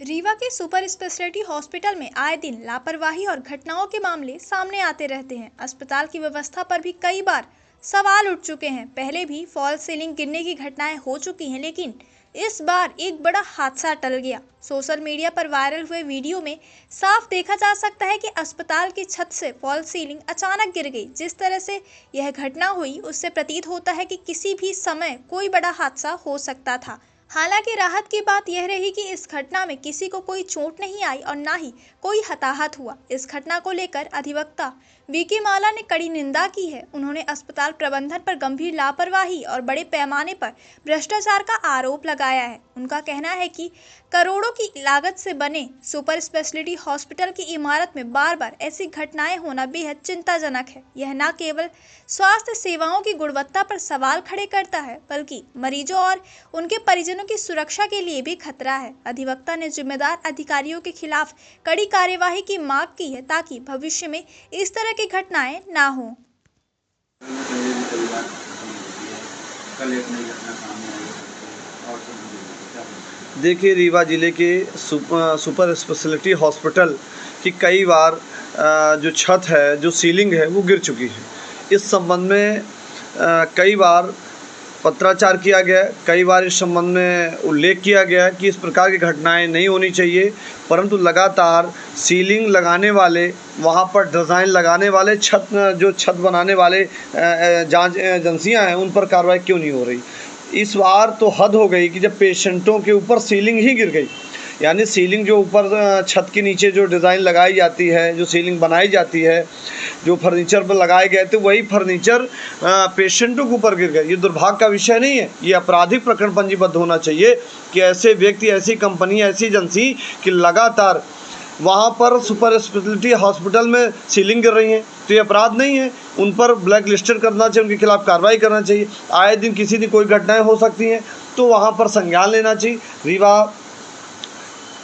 रीवा के super speciality hospital में आए दिन लापरवाही और घटनाओं के मामले सामने आते रहते हैं। अस्पताल की व्यवस्था पर भी कई बार सवाल उठ चुके हैं। पहले भी फॉल सीलिंग गिरने की घटनाएं हो चुकी हैं, लेकिन इस बार एक बड़ा हादसा टल गया। सोशल मीडिया पर वायरल हुए वीडियो में साफ देखा जा सकता है कि अस्पताल की छत से फॉल सीलिंग अचानक गिर गई। जिस तरह से यह घटना हुई, उससे प्रतीत होता है कि किसी भी समय कोई बड़ा हादसा हो सकता था। हालांकि राहत की बात यह रही कि इस घटना में किसी को कोई चोट नहीं आई और न ही कोई हताहत हुआ। इस घटना को लेकर अधिवक्ता वीके माला ने कड़ी निंदा की है। उन्होंने अस्पताल प्रबंधन पर गंभीर लापरवाही और बड़े पैमाने पर भ्रष्टाचार का आरोप लगाया है। उनका कहना है कि करोड़ों की लागत से बने सुपर स्पेशलिटी हॉस्पिटल की इमारत में बार बार ऐसी घटनाएं होना बेहद चिंताजनक है। यह न केवल स्वास्थ्य सेवाओं की गुणवत्ता पर सवाल खड़े करता है, बल्कि मरीजों और उनके परिजनों की सुरक्षा के लिए भी खतरा है। अधिवक्ता ने जिम्मेदार अधिकारियों के खिलाफ कड़ी कार्यवाही की मांग की है, ताकि भविष्य में इस तरह की घटनाएं ना हो। देखिए, रीवा ज़िले के सुपर स्पेशलिटी हॉस्पिटल की कई बार जो छत है, जो सीलिंग है, वो गिर चुकी है। इस संबंध में कई बार पत्राचार किया गया, कई बार इस संबंध में उल्लेख किया गया कि इस प्रकार की घटनाएं नहीं होनी चाहिए, परंतु लगातार सीलिंग लगाने वाले, वहां पर डिज़ाइन लगाने वाले, छत बनाने वाले जांच एजेंसियां हैं, उन पर कार्रवाई क्यों नहीं हो रही। इस बार तो हद हो गई कि जब पेशेंटों के ऊपर सीलिंग ही गिर गई, यानी सीलिंग जो ऊपर छत के नीचे जो डिज़ाइन लगाई जाती है, जो सीलिंग बनाई जाती है, जो फर्नीचर पर लगाए गए थे, वही फर्नीचर पेशेंटों के ऊपर गिर गए। ये दुर्भाग्य का विषय नहीं है, ये आपराधिक प्रकरण पंजीबद्ध होना चाहिए कि ऐसे व्यक्ति, ऐसी कंपनी, ऐसी एजेंसी कि लगातार वहाँ पर सुपर स्पेशलिटी हॉस्पिटल में सीलिंग गिर रही हैं, तो ये अपराध नहीं है। उन पर ब्लैक लिस्टेड करना चाहिए, उनके खिलाफ कार्रवाई करना चाहिए। आए दिन किसी दिन कोई घटनाएं हो सकती हैं, तो वहाँ पर संज्ञान लेना चाहिए। रीवा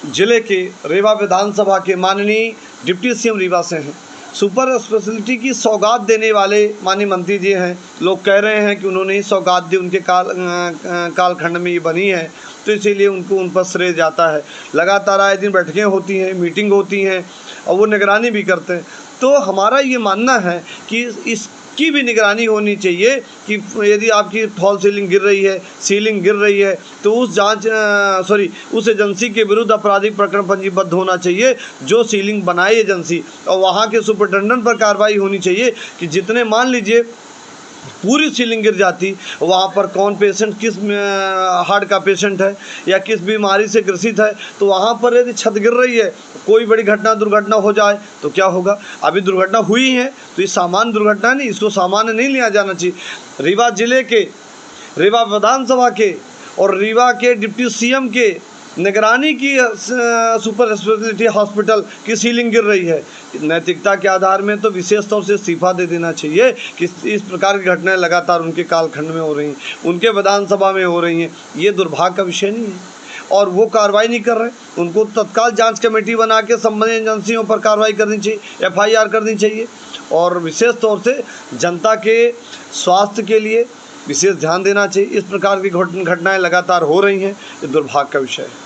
जिले के रीवा विधानसभा के माननीय डिप्टी सीएम रीवा से हैं। सुपर स्पेशलिटी की सौगात देने वाले माननीय मंत्री जी हैं। लोग कह रहे हैं कि उन्होंने ही सौगात दी, उनके कालखंड में ये बनी है, तो इसीलिए उनको उन पर श्रेय जाता है। लगातार आए दिन बैठकें होती हैं, मीटिंग होती हैं और वो निगरानी भी करते हैं। तो हमारा ये मानना है कि इसकी भी निगरानी होनी चाहिए कि यदि आपकी फॉल सीलिंग गिर रही है, सीलिंग गिर रही है, तो उस एजेंसी के विरुद्ध आपराधिक प्रकरण पंजीबद्ध होना चाहिए, जो सीलिंग बनाई एजेंसी, और वहाँ के सुपरिटेंडेंट पर कार्रवाई होनी चाहिए कि जितने, मान लीजिए पूरी सीलिंग गिर जाती, वहाँ पर कौन पेशेंट, किस हार्ट का पेशेंट है या किस बीमारी से ग्रसित है, तो वहाँ पर यदि छत गिर रही है, कोई बड़ी दुर्घटना हो जाए तो क्या होगा। अभी दुर्घटना हुई है, तो ये सामान्य दुर्घटना नहीं, इसको सामान्य नहीं लिया जाना चाहिए। रीवा जिले के, रीवा विधानसभा के और रीवा के डिप्टी सीएम के निगरानी की सुपर स्पेशलिटी हॉस्पिटल की सीलिंग गिर रही है। नैतिकता के आधार में तो विशेष तौर से इस्तीफा दे देना चाहिए कि इस प्रकार की घटनाएं लगातार उनके कालखंड में हो रही हैं, उनके विधानसभा में हो रही हैं। ये दुर्भाग्य का विषय नहीं है और वो कार्रवाई नहीं कर रहे। उनको तत्काल जांच कमेटी बना के संबंधित एजेंसियों पर कार्रवाई करनी चाहिए, FIR करनी चाहिए और विशेष तौर से जनता के स्वास्थ्य के लिए विशेष ध्यान देना चाहिए। इस प्रकार की घटनाएं लगातार हो रही हैं, ये दुर्भाग्य का विषय है।